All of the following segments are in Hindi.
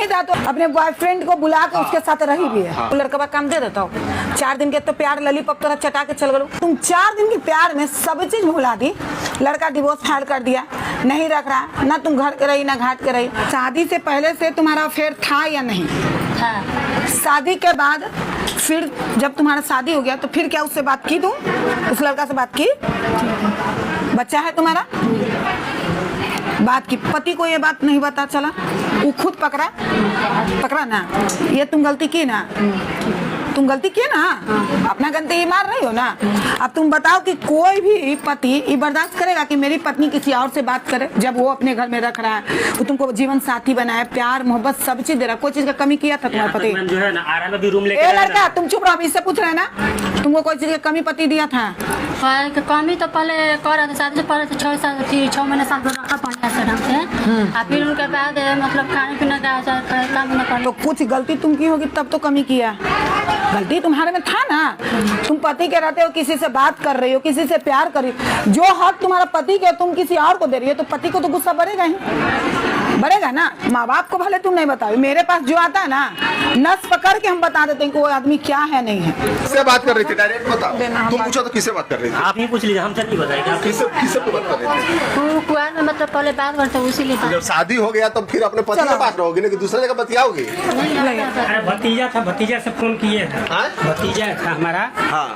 नहीं था तो अपने बॉयफ्रेंड को बुला के उसके साथ रही भी है। लड़का काम दे देता हूँ 4 दिन के तो प्यार लॉलीपॉप तरह चटा के चल गए। तुम 4 दिन के प्यार में सब चीज भुला दी। लड़का डिवोर्स फाइल कर दिया, नहीं रख रहा, ना तुम घर के रही ना घाट के रही। शादी से पहले से तुम्हारा अफेयर था या नहीं था? शादी के बाद फिर जब तुम्हारा शादी हो गया तो फिर क्या उससे बात की? तुम उस लड़का से बात की? बच्चा है तुम्हारा? बात की। पति को ये बात नहीं पता चला? वो खुद पकड़ा ना? ये तुम गलती की ना? तुम गलती किए ना? अपना गलती मार रही हो ना? अब तुम बताओ कि कोई भी पति ये बर्दाश्त करेगा कि मेरी पत्नी किसी और से बात करे जब वो अपने घर में रख रहा है, वो तुमको जीवन साथी बनाया, प्यार मोहब्बत सब चीज दे रहा। कोई चीज का कमी किया था तुम्हारे पति? जो है ना आरा में भी रूम लेके लड़का तुम चुप रहो, इससे पूछ रहे ना तुमको कोई चीज की कमी पति दिया था? कमी तो पहले कर रहा था, शादी से पहले 6 महीने साल रखा पानी से ढंग से। फिर उनके बाद मतलब खाने पीने का काम न कर। तो कुछ गलती तुम की होगी तब तो कमी किया। गलती तुम्हारे में था ना? तुम पति के रहते हो किसी से बात कर रही हो, किसी से प्यार कर रही हो, जो हक तुम्हारा पति के तुम किसी और को दे रही हो तो पति को तो गुस्सा बढ़ेगा ही, बढ़ेगा ना? माँ बाप को भले तुम नहीं बताओ, मेरे पास जो आता है ना नस पकड़ के हम बता देते हैं कि वो आदमी क्या है नहीं है। किससे बात कर रही थी? डायरेक्ट बताओ। तुम पूछो तो किससे बात कर रही थी? आप ही पूछ लीजिए, हम नहीं बताएंगे। किससे बात कर रही थी? कुआर में मतलब पहले बात करते उसीलिए। जब शादी हो गया तो फिर अपने पति के पास रहोगी ना कि दूसरे जगह बतियाओगी? अरे भतीजा था, भतीजा से फोन किए थे। भतीजा था हमारा,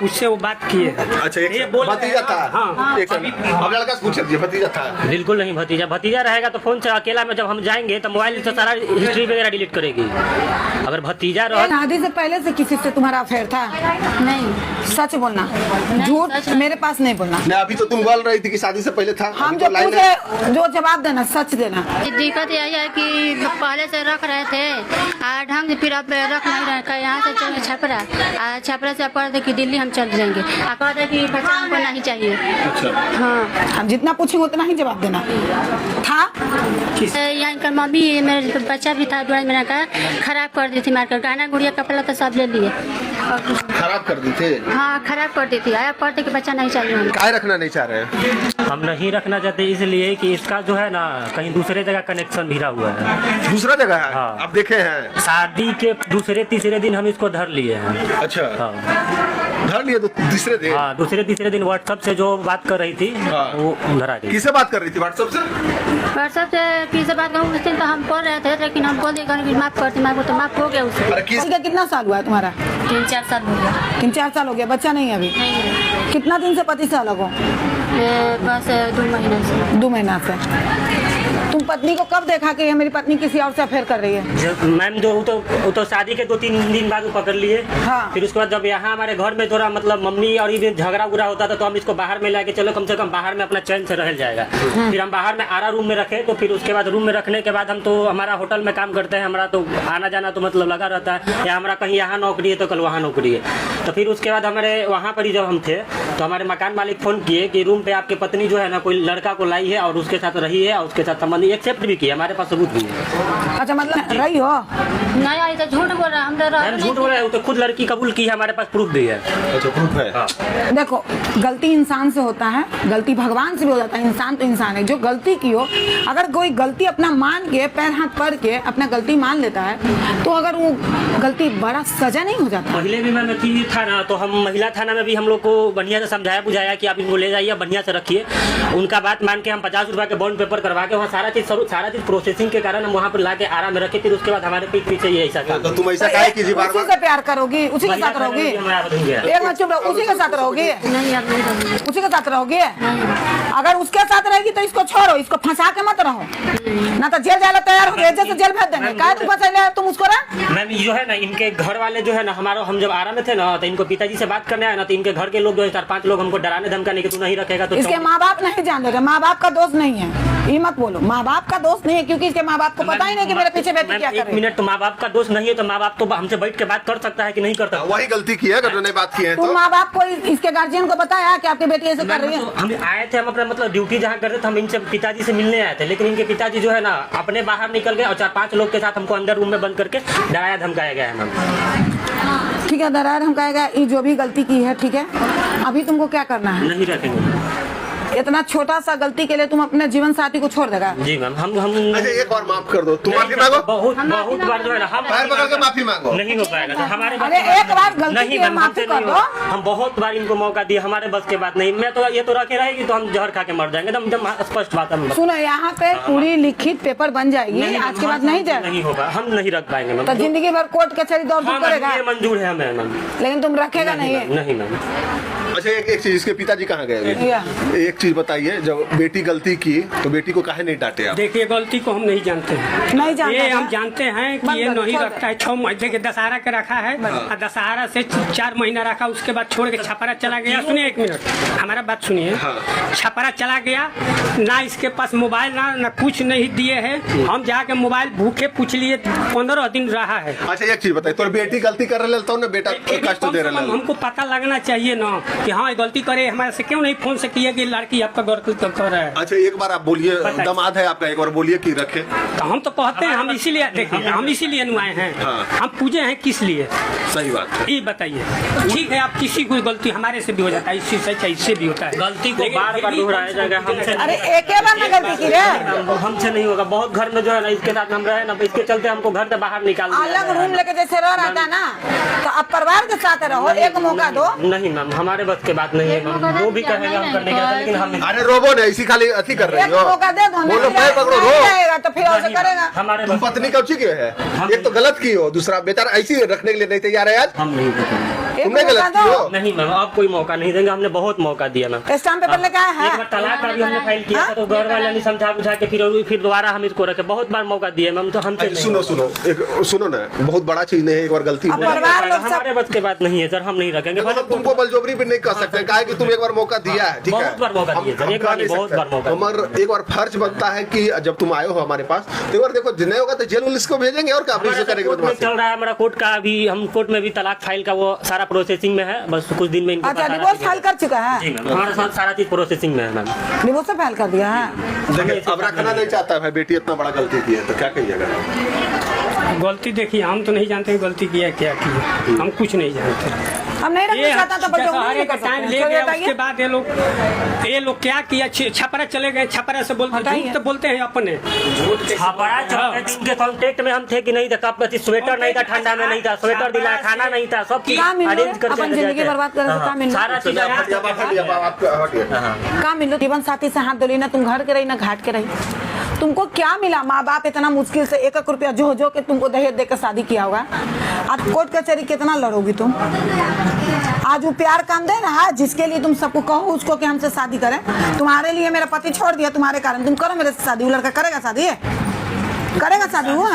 उससे वो बात किए। अच्छा भतीजा था? हाँ अब लड़का से पूछ लीजिए भतीजा था? बिल्कुल नहीं भतीजा रहेगा तो फोन से अकेला में जब हम जाएंगे तो मोबाइल से सारा हिस्ट्री वगैरह डिलीट करेगी। अगर भतीजा रहा। शादी से पहले से किसी से तुम्हारा अफेयर था? नहीं। सच बोलना, झूठ मेरे पास नहीं बोलना। नहीं अभी तो तुम बोल रही थी कि शादी से पहले था। हम जो पूछे जो जवाब देना सच देना। दिक्कत यही है कि पहले से रख रहे थे ढंग से, फिर अब रख नहीं रहे। यहाँ से चले छपरा से कर दे कि दिल्ली हम चल जाएंगे, कह दे कि बच्चा हमको नहीं चाहिए। हाँ हम जितना पूछेंगे उतना ही जवाब देना था। यहाँ का मम्मी मेरे बच्चा भी था 2 महीने का, खराब कर दी थी मारकर, गहना गुड़िया कपड़ा तो सब ले लिए। खराब कर दी थी? हाँ खराब कर दी थी। आया कहते कि बच्चा नहीं चाहिए। हम काय रखना नहीं चाह रहे? हम नहीं रखना चाहते इसलिए कि इसका जो है ना कहीं दूसरे जगह कनेक्शन भिड़ा हुआ है। दूसरा जगह है? हाँ। आप देखे हैं? शादी के दूसरे तीसरे दिन हम इसको धर लिए हैं। अच्छा हाँ धर लिए तो दूसरे दिन? हाँ दूसरे तीसरे दिन व्हाट्सएप से जो बात कर रही थी वो धरा गई। किससे बात कर रही थी? व्हाट्सएप से किससे बात करूँ? उस दिन तो हम बोल रहे थे लेकिन हम बोल दिए माफ करती, माफ तो माफ हो गया उससे। कितना साल हुआ है तुम्हारा? 3-4 साल हो गया। 3-4 साल हो गया, बच्चा नहीं है अभी? कितना दिन से पति से अलग हो? बस 2 महीने से। 2 महीना से। तुम पत्नी को कब देखा कि ये मेरी पत्नी किसी और से अफेयर कर रही है? मैम जो वो तो शादी के 2-3 दिन बाद वो पकड़ लिए। हाँ। फिर उसके बाद जब यहाँ हमारे घर में थोड़ा मतलब मम्मी और ये झगड़ा उगड़ा होता था तो हम इसको बाहर में लाके चलो कम से कम बाहर में अपना चैन से रह जाएगा। फिर हम बाहर में आरा रूम में रखे, तो फिर उसके बाद रूम में रखने के बाद हम तो हमारा होटल में काम करते हैं, हमारा तो आना जाना तो मतलब लगा रहता है, या हमारा कहीं यहाँ नौकरी है तो कल वहाँ नौकरी है। तो फिर उसके बाद हमारे वहाँ पर ही जब हम थे तो हमारे मकान मालिक फोन किए कि रूम पे आपके पत्नी जो है ना कोई लड़का को लाई है और उसके साथ रही है और उसके साथ संबंध एक्सेप्ट भी किया, हमारे पास सबूत भी है। अच्छा मतलब रही हो? नहीं आई तो झूठ बोल रहा। हम झूठ बोल रहे हैं, तो खुद लड़की कबूल की है, हमारे पास प्रूफ भी है। अच्छा प्रूफ है? देखो गलती इंसान से होता है, गलती भगवान से भी हो जाता है, इंसान तो इंसान है। जो गलती की हो, अगर कोई गलती अपना मान के पैर हाथ पड़ के अपना गलती मान लेता है तो अगर वो गलती बड़ा सजा नहीं हो जाता। पहले भी मैं अथी था ना तो हम महिला थाना में भी हम लोग को बढ़िया से समझाया बुझाया कि आप इनको ले जाइए बढ़िया से रखिए। उनका बात मान के हम 50 रुपये के बॉन्ड पेपर करवा के वहाँ सारा चीज प्रोसेसिंग के कारण हम वहाँ पर ला के आराम में रखे। फिर उसके बाद हमारे पीठ पीछे ये ऐसा तो तुम ऐसा काहे कीजिए? बार उसी से प्यार करोगी, उसी के साथ रहोगी? एक मिनट चुप रहो, उसी के साथ रहोगी? उसी के साथ रहोगी? अगर उसके साथ रहेगी तो इसको छोड़ो, इसको फंसा के मत रहो, ना तो जेल जाने तैयार हो गए, जैसे जेल भेज देंगे। काहे तुम फंसा तुम उसको? मैम जो है ना इनके घर वाले जो है ना हमारा, हम जब आराम में थे ना तो इनको पिताजी से बात करने आए ना तो इनके घर के लोग जो है 4-5 लोग हमको डराने धमकाने कि तू नहीं रखेगा तो इसके माँ बाप नहीं जान रहे। माँ बाप का दोष नहीं है, ये मत बोलो। माँ बाप का दोष नहीं है क्योंकि इसके माँ बाप को पता ही नहीं कि मेरे पीछे बेटी क्या कर रही है। 1 मिनट, तो माँ बाप का दोष नहीं है तो माँ बाप तो हमसे बैठ के बात कर सकता है कि नहीं कर सकता? वही गलती की है अगर उन्होंने बात की है तो। माँ बाप को इसके गार्जियन को बताया कि आपकी बेटी ऐसे कर रही है? हम आए थे, हम अपना मतलब ड्यूटी जहाँ कर रहे थे, हम इनसे पिताजी से मिलने आए थे, लेकिन इनके पिताजी जो है ना अपने बाहर निकल गए और 4-5 लोग के साथ हमको अंदर रूम में बंद करके डराया धमकाया गया है। मैम ठीक है, डराया धमकाया गया, ये जो भी गलती की है ठीक है, अभी तुमको क्या करना है? नहीं रखेंगे। इतना छोटा सा गलती के लिए तुम अपने जीवन साथी को छोड़ देगा? जी मैम, हम अच्छा एक और माफ कर दो, तुम माफी मांगो, बहुत बार जो है ना हम पैर पकड़ के माफी मांगो। नहीं हो पाएगा तो हमारे अरे एक बार गलती नहीं की मैम, माफी हमसे कर नहीं दो। होगा। हम बहुत बार इनको मौका दिए, हमारे बस के बात नहीं। मैं तो ये तो रखे रहेगी तो हम जहर खा के मर जाएंगे, एकदम स्पष्ट बात है। सुनो, यहाँ पे पूरी लिखित पेपर बन जाएगी, आज के बाद नहीं जाएगा, नहीं होगा, हम नहीं रख पाएंगे मैम। तो जिंदगी भर कोर्ट कचहरी दौड़ हाँ, करेगा, ये मंजूर है हमें मैम, लेकिन तुम रखेगा नहीं है। नहीं मैम। अच्छा एक चीज, इसके पिताजी कहाँ गए अभी? एक चीज बताइए, जब बेटी गलती की तो बेटी को काहे नहीं डांटे आप? देखिए गलती को हम नहीं जानते हैं, नहीं जानते ये हैं? हम जानते हैं कि ये नहीं रखता है। 6 महीने के दशहरा के रखा है, और दशहरा से 4 महीना रखा, उसके बाद छोड़ के छपरा चला गया। सुनिए एक मिनट, हमारा बात सुनिए। छपरा चला गया, ना इसके पास मोबाइल ना कुछ नहीं दिए है। हम जाके मोबाइल भूखे पूछ लिए, 15 दिन रहा है। अच्छा एक चीज बताइए, तो बेटी गलती कर रहे तो ना बेटा कष्ट दे रहे? हमको पता लगना चाहिए ना कि हाँ गलती करे, हमारे से क्यों नहीं फोन से किया कि लड़की आपका गलती कर रहा है। अच्छा एक बार आप बोलिए, दामाद है आपका, एक बार बोलिए कि रखे। तो हम तो कहते हैं, हम इसीलिए देखिए, हम इसीलिए नुआए हैं। हम पूजे हैं किस लिए? सही बात है। ये बताइए। ठीक है, आप किसी को गलती हमारे से भी हो जाता है, इससे सच है, इससे भी होता है। गलती को बार बार दोहराया जाएगा हमसे। अरे एक बार में गलती की रे, हमसे नहीं होगा। बहुत घर में जो है ना इसके साथ हम रहे ना, इसके चलते हमको घर से बाहर निकाल दिया अलग रूम लेके जैसे रह रहता ना, तो अब परिवार के साथ रहो, एक मौका दो। नहीं मैम, हमारे बस के बात नहीं है मैम, वो भी कहेगा हम करने के, लेकिन हम अरे रोबो ने इसी खाली अति कर रही एक हो। मौका दे दो, बोलो पैर पकड़ो, रो। जाएगा तो फिर और से करेगा। हमारे तुम बस पत्नी कब की है? एक तो गलत की हो, दूसरा बेचारा ऐसी रखने के लिए नहीं तैयार है। आज हम नहीं देखेंगे। एक तुमने मौका गलत की दो। हो। नहीं मैम, आप कोई मौका नहीं देंगे, हमने बहुत मौका दिया मैम। स्टाम्प पेपर लेके आया एक बार है? तलाक का भी हमने फाइल किया था, तो घर वाले ने समझा बुझा के फिर दोबारा हम इसको रखे। बहुत बार मौका दिए मैम, तो हमसे नहीं सुनो सुनो एक सुनो ना, बहुत बड़ा चीज नहीं है, एक बार गलती हो अब गई। परिवार लोग सब हमारे बस के बात नहीं है सर, हम नहीं रखेंगे। मतलब तुमको बलजोबरी भी नहीं कर सकते, काहे कि तुम एक बार मौका दिया है, ठीक है? बहुत बार मौका दिया सर, एक बार नहीं, बहुत बार मौका। हमारा एक बार फर्ज बनता है कि जब तुम आए हो हमारे पास, तो एक बार देखो जिन्हें होगा तो जेल पुलिस को भेजेंगे, और क्या हमारा करेंगे? कोर्ट में चल रहा है हमारा कोर्ट का, अभी हम कोर्ट में भी तलाक फाइल का वो सारा प्रोसेसिंग में है, बस कुछ दिन में इनको अच्छा सारा डिवोर्स चीज़- फाइल कर चुका है? जी मैम, हमारे साथ सारा चीज प्रोसेसिंग में है मैम। डिवोर्स फाइल कर दिया है? देखिए अब रखना नहीं चाहता है भाई, बेटी इतना बड़ा गलती की है तो क्या कहिएगा? गलती देखिए, हम तो नहीं जानते गलती किया क्या की, हम कुछ नहीं जानते। हम नहीं रखना चाहता तो बलजबरी नहीं दशहरे कर का टाइम सकते। ले चलिए गया, बताइए। उसके बाद ये लोग क्या किया? छपरा चले गए, छपरा से बोलते बताइए। झूठ तो बोलते हैं अपने। हमारा 14 दिन के कॉन्टेक्ट में हम थे कि नहीं था, कब स्वेटर नहीं था, ठंडा में नहीं था, स्वेटर दिलाया, खाना नहीं था, सब चीज काम मिलो रे, अरेंज करके अपन जिंदगी बर्बाद करे तो काम मिलो। सारा चीज का मिलो? जीवन साथी से हाथ धोली ना, तुम घर के रही ना घाट के रही। तुमको क्या मिला? माँ बाप इतना मुश्किल से 1-1 रुपया जो के तुमको दहेज देकर शादी किया होगा। आज कोर्ट कचहरी कितना लड़ोगी तुम? आज वो प्यार काम दे रहा है, जिसके लिए तुम सबको कहो उसको कि हमसे शादी करें। तुम्हारे लिए मेरा पति छोड़ दिया, तुम्हारे कारण तुम करो मेरे से शादी। वो लड़का करेगा शादी? करेगा शादी? हुआ